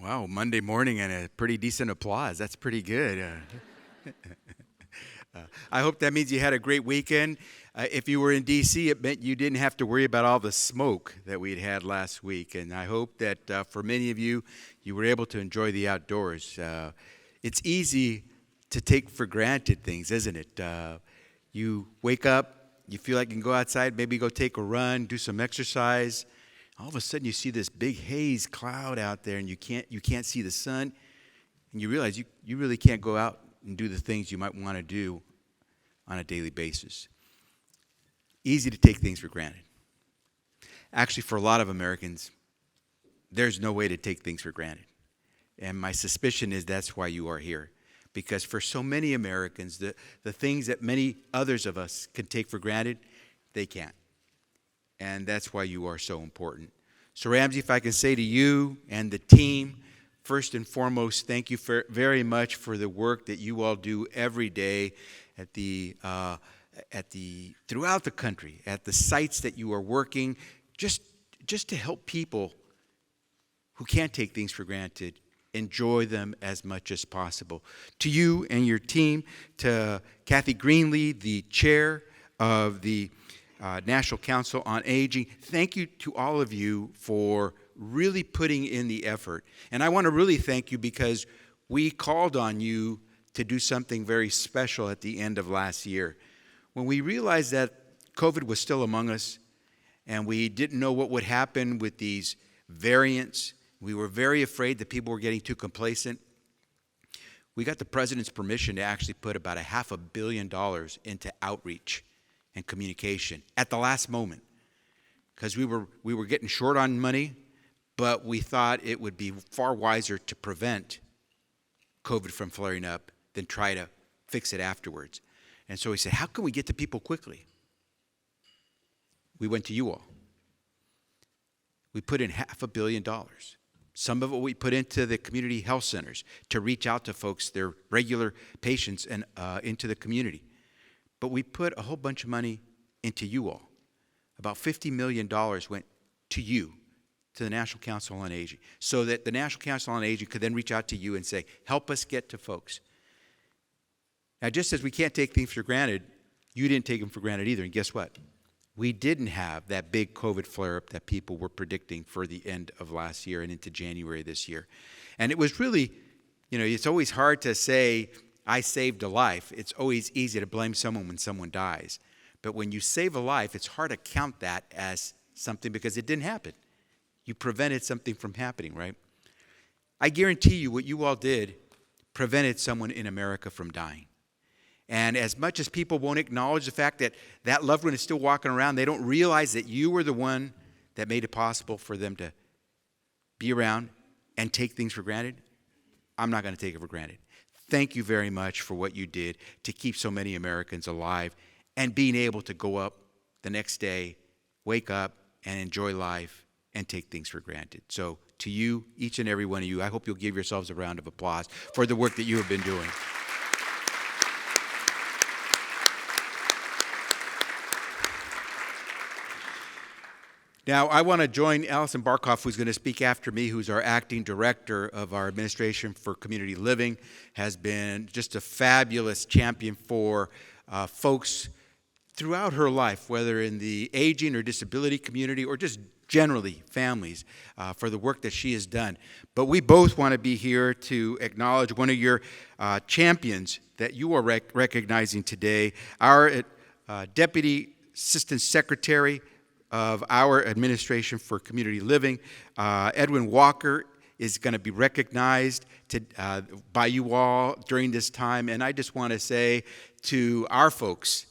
Wow, Monday morning and a pretty decent applause. That's pretty good. I hope that means you had a great weekend. If you were in D.C., it meant you didn't have to worry about all the smoke that we'd had last week. And I hope that for many of you, you were able to enjoy the outdoors. It's easy to take for granted things, isn't it? You wake up, you feel like you can go outside, maybe go take a run, do some exercise. All of a sudden, you see this big haze cloud out there, and you can't see the sun, and you realize you really can't go out and do the things you might want to do on a daily basis. Easy to take things for granted. Actually, for a lot of Americans, there's no way to take things for granted. And my suspicion is that's why you are here. Because for so many Americans, the things that many others of us can take for granted, they can't. And that's why you are so important. So Ramsey, if I can say to you and the team, first and foremost, thank you very much for the work that you all do every day throughout the country, at the sites that you are working, just to help people who can't take things for granted enjoy them as much as possible. To you and your team, to Kathy Greenlee, the chair of the National Council on Aging, thank you to all of you for really putting in the effort. And I want to really thank you because we called on you to do something very special at the end of last year. When we realized that COVID was still among us and we didn't know what would happen with these variants, we were very afraid that people were getting too complacent. We got the president's permission to actually put about $500 million into outreach and communication at the last moment, because we were getting short on money, but we thought it would be far wiser to prevent COVID from flaring up than try to fix it afterwards. And so we said, how can we get to people quickly? We went to you all. We put in $500 million. Some of it we put into the community health centers to reach out to folks, their regular patients, and into the community. But we put a whole bunch of money into you all. About $50 million went to you, to the National Council on Aging, so that the National Council on Aging could then reach out to you and say, help us get to folks. Now, just as we can't take things for granted, you didn't take them for granted either. And guess what? We didn't have that big COVID flare-up that people were predicting for the end of last year and into January this year. And it was really, it's always hard to say, I saved a life. It's always easy to blame someone when someone dies. But when you save a life, it's hard to count that as something because it didn't happen. You prevented something from happening, right? I guarantee you what you all did prevented someone in America from dying. And as much as people won't acknowledge the fact that that loved one is still walking around, they don't realize that you were the one that made it possible for them to be around and take things for granted. I'm not going to take it for granted. Thank you very much for what you did to keep so many Americans alive and being able to go up the next day, wake up, and enjoy life and take things for granted. So to you, each and every one of you, I hope you'll give yourselves a round of applause for the work that you have been doing. Now, I want to join Allison Barkoff, who's going to speak after me, who's our acting director of our Administration for Community Living, has been just a fabulous champion for folks throughout her life, whether in the aging or disability community or just generally families, for the work that she has done. But we both want to be here to acknowledge one of your champions that you are recognizing today, our Deputy Assistant Secretary of our Administration for Community Living. Edwin Walker is going to be recognized by you all during this time. And I just want to say to our folks,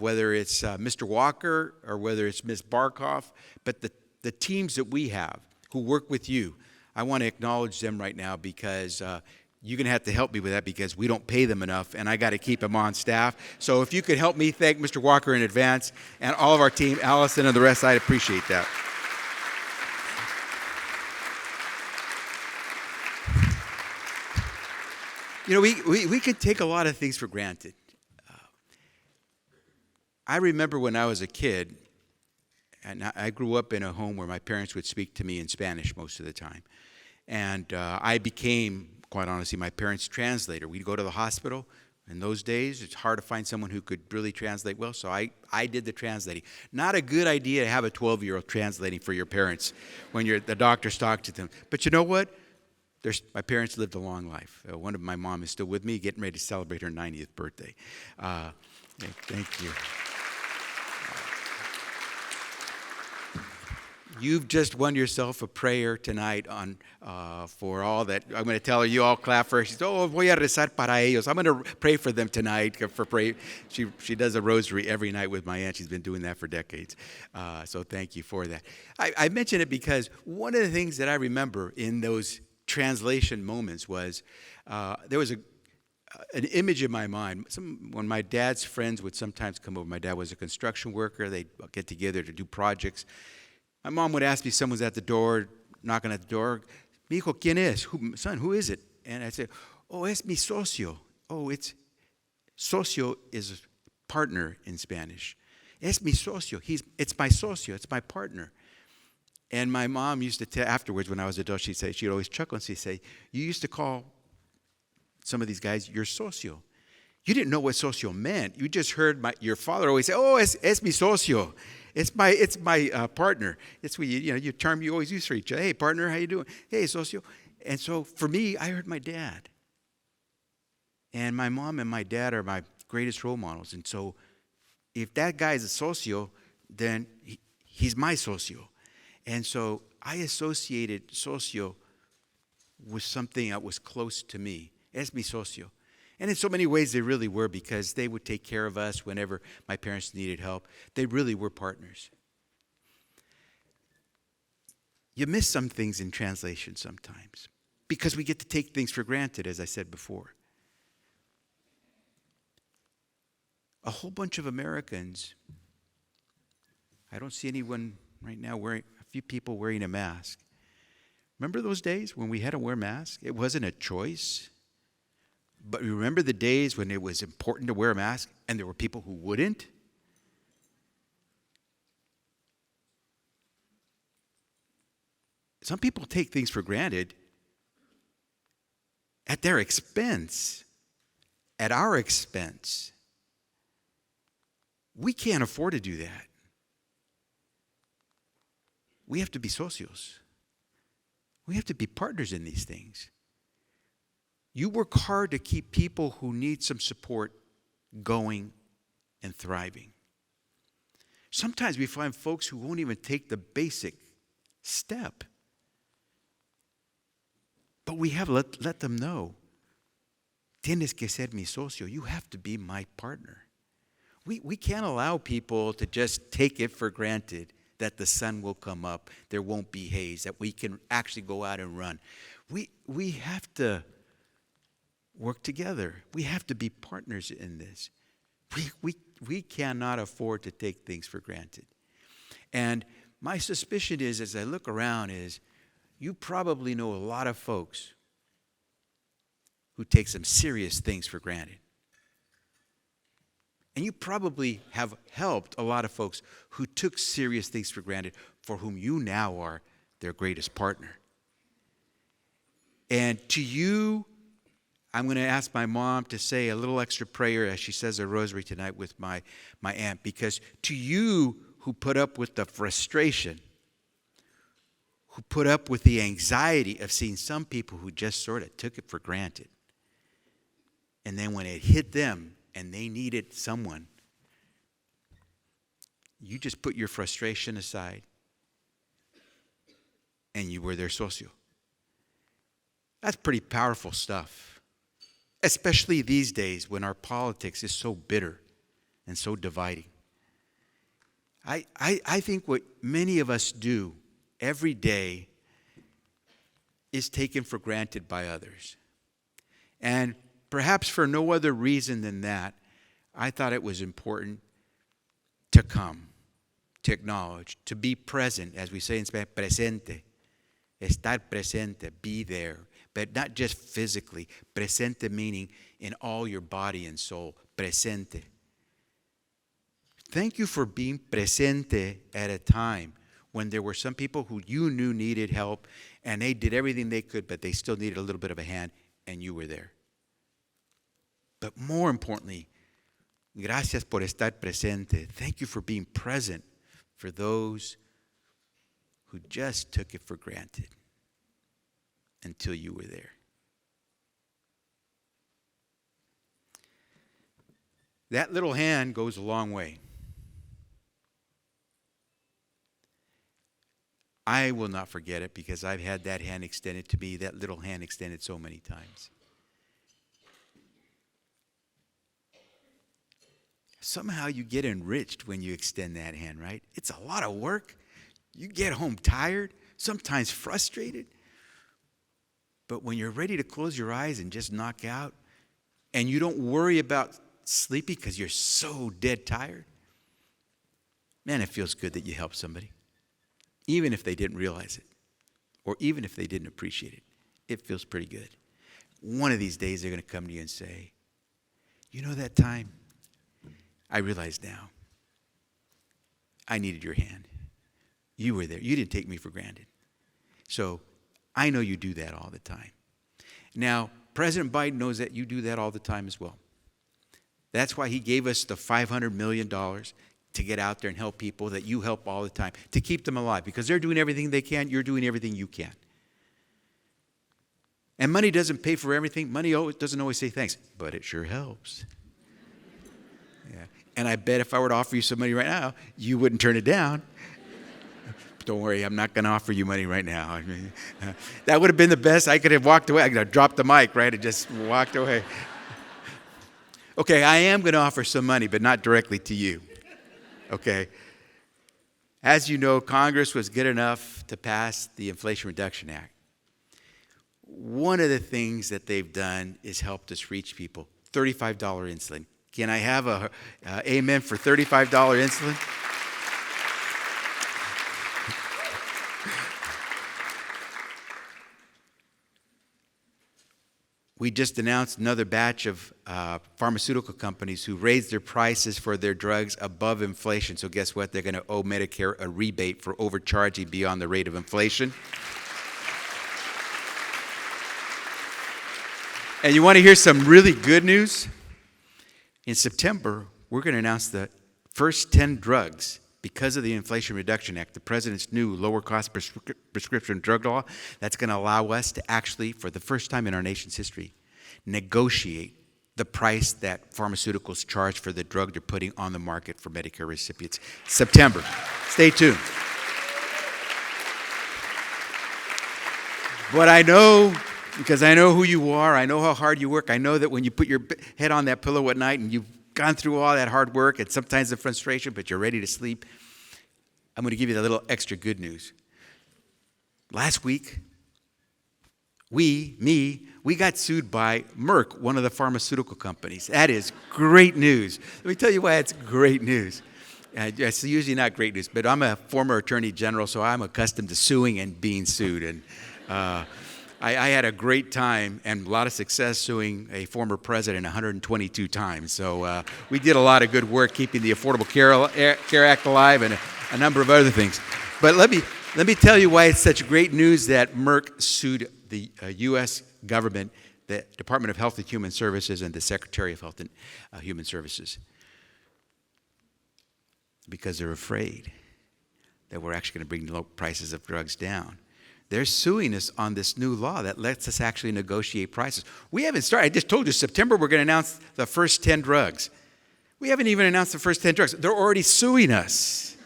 whether it's Mr. Walker or whether it's Ms. Barkoff, but the teams that we have who work with you, I want to acknowledge them right now because you're going to have to help me with that because we don't pay them enough, and I got to keep them on staff. So if you could help me thank Mr. Walker in advance and all of our team, Allison and the rest, I'd appreciate that. We could take a lot of things for granted. I remember when I was a kid, and I grew up in a home where my parents would speak to me in Spanish most of the time. And I became, quite honestly, my parents' translator. We'd go to the hospital. In those days, it's hard to find someone who could really translate well, so I did the translating. Not a good idea to have a 12-year-old translating for your parents when the doctors talk to them. But you know what? My parents lived a long life. One of my mom is still with me, getting ready to celebrate her 90th birthday. Thank you. You've just won yourself a prayer tonight for all that. I'm going to tell her, you all clap for her. She says, voy a rezar para ellos. I'm going to pray for them tonight. She does a rosary every night with my aunt. She's been doing that for decades. So thank you for that. I mention it because one of the things that I remember in those translation moments was there was an image in my mind. When my dad's friends would sometimes come over, my dad was a construction worker. They'd get together to do projects. My mom would ask me, someone's at the door, knocking at the door. Mi hijo, ¿quién es? Son, who is it? And I'd say, es mi socio. Socio is partner in Spanish. Es mi socio. It's my socio. It's my partner. And my mom used to tell, afterwards when I was adult, she'd always chuckle and she'd say, you used to call some of these guys your socio. You didn't know what socio meant. You just heard your father always say, es mi socio. It's my partner. It's what your term you always use for each other. Hey, partner, how you doing? Hey, socio. And so for me, I heard my dad. And my mom and my dad are my greatest role models. And so if that guy is a socio, then he's my socio. And so I associated socio with something that was close to me. Es mi socio. And in so many ways they really were, because they would take care of us whenever my parents needed help. They really were partners. You miss some things in translation sometimes because we get to take things for granted, as I said before. A whole bunch of Americans, I don't see anyone right now a few people wearing a mask. Remember those days when we had to wear masks? It wasn't a choice. But remember the days when it was important to wear a mask and there were people who wouldn't? Some people take things for granted at their expense, at our expense. We can't afford to do that. We have to be socios. We have to be partners in these things. You work hard to keep people who need some support going and thriving. Sometimes we find folks who won't even take the basic step. But we have let them know, tienes que ser mi socio. You have to be my partner. We can't allow people to just take it for granted that the sun will come up, there won't be haze, that we can actually go out and run. We have to work together. We have to be partners in this. We cannot afford to take things for granted. And my suspicion is, as I look around, is you probably know a lot of folks who take some serious things for granted. And you probably have helped a lot of folks who took serious things for granted, for whom you now are their greatest partner. And to you, I'm going to ask my mom to say a little extra prayer as she says a rosary tonight with my aunt, because to you who put up with the frustration, who put up with the anxiety of seeing some people who just sort of took it for granted, and then when it hit them and they needed someone, you just put your frustration aside and you were their socio. That's pretty powerful stuff. Especially these days when our politics is so bitter and so dividing. I think what many of us do every day is taken for granted by others. And perhaps for no other reason than that, I thought it was important to come, to acknowledge, to be present, as we say in Spanish, presente. Estar presente, be there. But not just physically. Presente meaning in all your body and soul. Presente. Thank you for being presente at a time when there were some people who you knew needed help, and they did everything they could, but they still needed a little bit of a hand, and you were there. But more importantly, gracias por estar presente. Thank you for being present for those who just took it for granted until you were there. That little hand goes a long way. I will not forget it because I've had that hand extended to me, that little hand extended so many times. Somehow you get enriched when you extend that hand, right? It's a lot of work. You get home tired, sometimes frustrated. But when you're ready to close your eyes and just knock out, and you don't worry about sleepy because you're so dead tired, man, it feels good that you helped somebody. Even if they didn't realize it, or even if they didn't appreciate it, it feels pretty good. One of these days they're going to come to you and say, you know that time? I realize now, I needed your hand. You were there. You didn't take me for granted. So I know you do that all the time. Now, President Biden knows that you do that all the time as well. That's why he gave us the $500 million to get out there and help people that you help all the time, to keep them alive. Because they're doing everything they can, you're doing everything you can. And money doesn't pay for everything. Money doesn't always say thanks, but it sure helps. Yeah. And I bet if I were to offer you some money right now, you wouldn't turn it down. Don't worry, I'm not going to offer you money right now. I mean, that would have been the best. I could have walked away. I could have dropped the mic, right, and just walked away. Okay, I am going to offer some money, but not directly to you. Okay. As you know, Congress was good enough to pass the Inflation Reduction Act. One of the things that they've done is helped us reach people. $35 insulin. Can I have a amen for $35 insulin? We just announced another batch of pharmaceutical companies who raised their prices for their drugs above inflation. So guess what? They're going to owe Medicare a rebate for overcharging beyond the rate of inflation. And you want to hear some really good news? In September, we're going to announce the first 10 drugs because of the Inflation Reduction Act, the president's new lower-cost prescription drug law. That's going to allow us to actually, for the first time in our nation's history, negotiate the price that pharmaceuticals charge for the drug they're putting on the market for Medicare recipients. September. Stay tuned. But I know, because I know who you are, I know how hard you work, I know that when you put your head on that pillow at night and you've gone through all that hard work and sometimes the frustration, but you're ready to sleep, I'm going to give you a little extra good news. Last week, we got sued by Merck, one of the pharmaceutical companies. That is great news. Let me tell you why it's great news. It's usually not great news, but I'm a former attorney general, so I'm accustomed to suing and being sued. And I had a great time and a lot of success suing a former president 122 times. So we did a lot of good work keeping the Affordable Care Act alive and a number of other things. But let me tell you why it's such great news that Merck sued the U.S. government, the Department of Health and Human Services, and the Secretary of Health and Human Services. Because they're afraid that we're actually going to bring the low prices of drugs down. They're suing us on this new law that lets us actually negotiate prices. We haven't started. I just told you, September, we're going to announce the first 10 drugs. We haven't even announced the first 10 drugs. They're already suing us.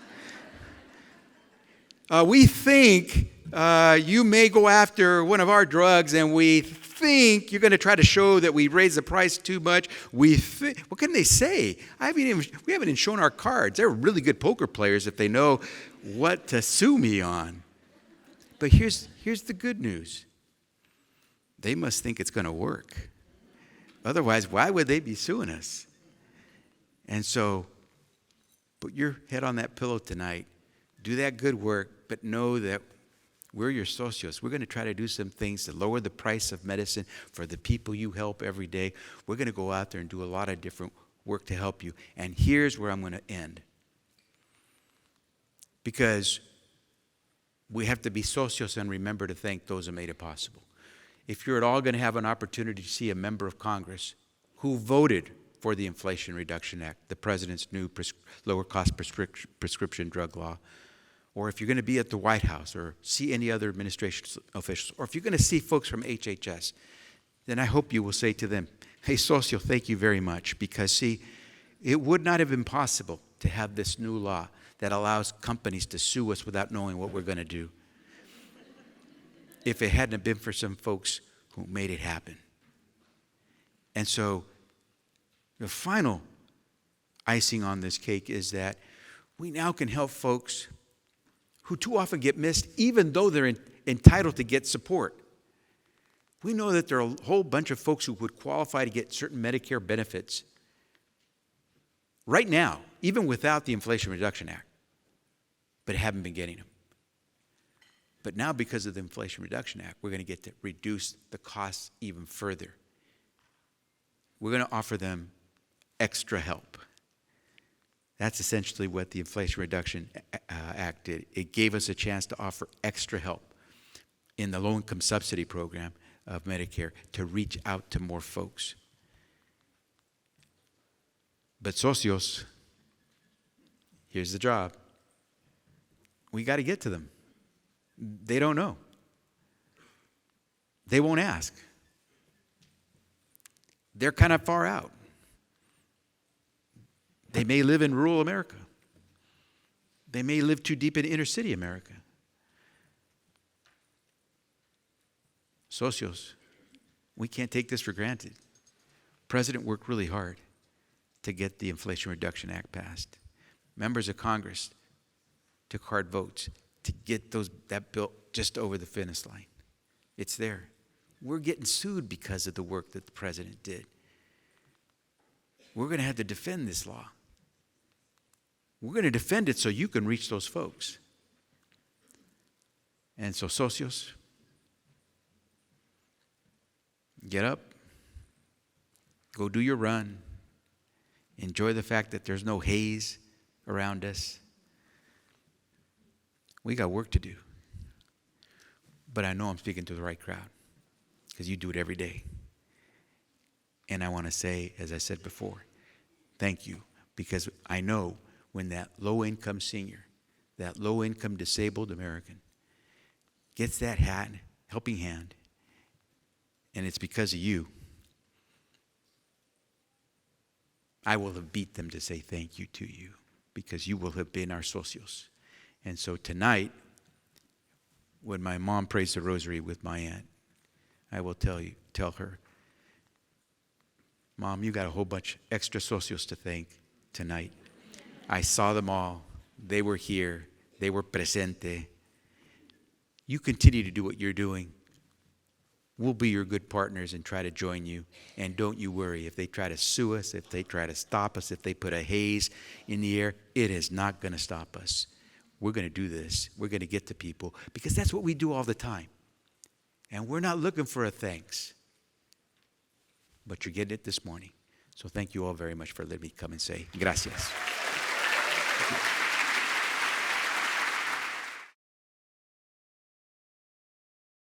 We think you may go after one of our drugs, and we think you're going to try to show that we raised the price too much. What can they say? We haven't even shown our cards. They're really good poker players if they know what to sue me on. But here's the good news. They must think it's going to work. Otherwise, why would they be suing us? And so, put your head on that pillow tonight. Do that good work, but know that we're your socios. We're going to try to do some things to lower the price of medicine for the people you help every day. We're going to go out there and do a lot of different work to help you. And here's where I'm going to end. Because We have to be socios and remember to thank those who made it possible. If you're at all going to have an opportunity to see a member of Congress who voted for the Inflation Reduction Act, the president's new lower-cost prescription drug law, or if you're going to be at the White House or see any other administration officials, or if you're going to see folks from HHS, then I hope you will say to them, hey, socio, thank you very much, because, see, it would not have been possible to have this new law that allows companies to sue us without knowing what we're going to do if it hadn't been for some folks who made it happen. And so the final icing on this cake is that we now can help folks who too often get missed, even though they're entitled to get support. We know that there are a whole bunch of folks who would qualify to get certain Medicare benefits right now, even without the Inflation Reduction Act, but haven't been getting them. But now, because of the Inflation Reduction Act, we're going to get to reduce the costs even further. We're going to offer them extra help. That's essentially what the Inflation Reduction Act did. It gave us a chance to offer extra help in the low-income subsidy program of Medicare to reach out to more folks. But socios, here's the job. We got to get to them. They don't know. They won't ask. They're kind of far out. They may live in rural America. They may live too deep in inner city America. Socios, we can't take this for granted. The President worked really hard to get the Inflation Reduction Act passed. Members of Congress took hard votes to get that bill just over the finish line. It's there. We're getting sued because of the work that the President did. We're going to have to defend this law. We're going to defend it so you can reach those folks. And so, socios, get up, go do your run, enjoy the fact that there's no haze around us. We got work to do. But I know I'm speaking to the right crowd because you do it every day. And I want to say, as I said before, thank you, because I know when that low-income senior, that low-income disabled American gets that helping hand, and it's because of you, I will have beat them to say thank you to you, because you will have been our socios. And so tonight, when my mom prays the rosary with my aunt, I will tell her, Mom, you got a whole bunch extra socios to thank tonight. I saw them all. They were here. They were presente. You continue to do what you're doing. We'll be your good partners and try to join you. And don't you worry. If they try to sue us, if they try to stop us, if they put a haze in the air, it is not going to stop us. We're going to do this. We're going to get to people because that's what we do all the time. And we're not looking for a thanks. But you're getting it this morning. So thank you all very much for letting me come and say gracias. Thank you.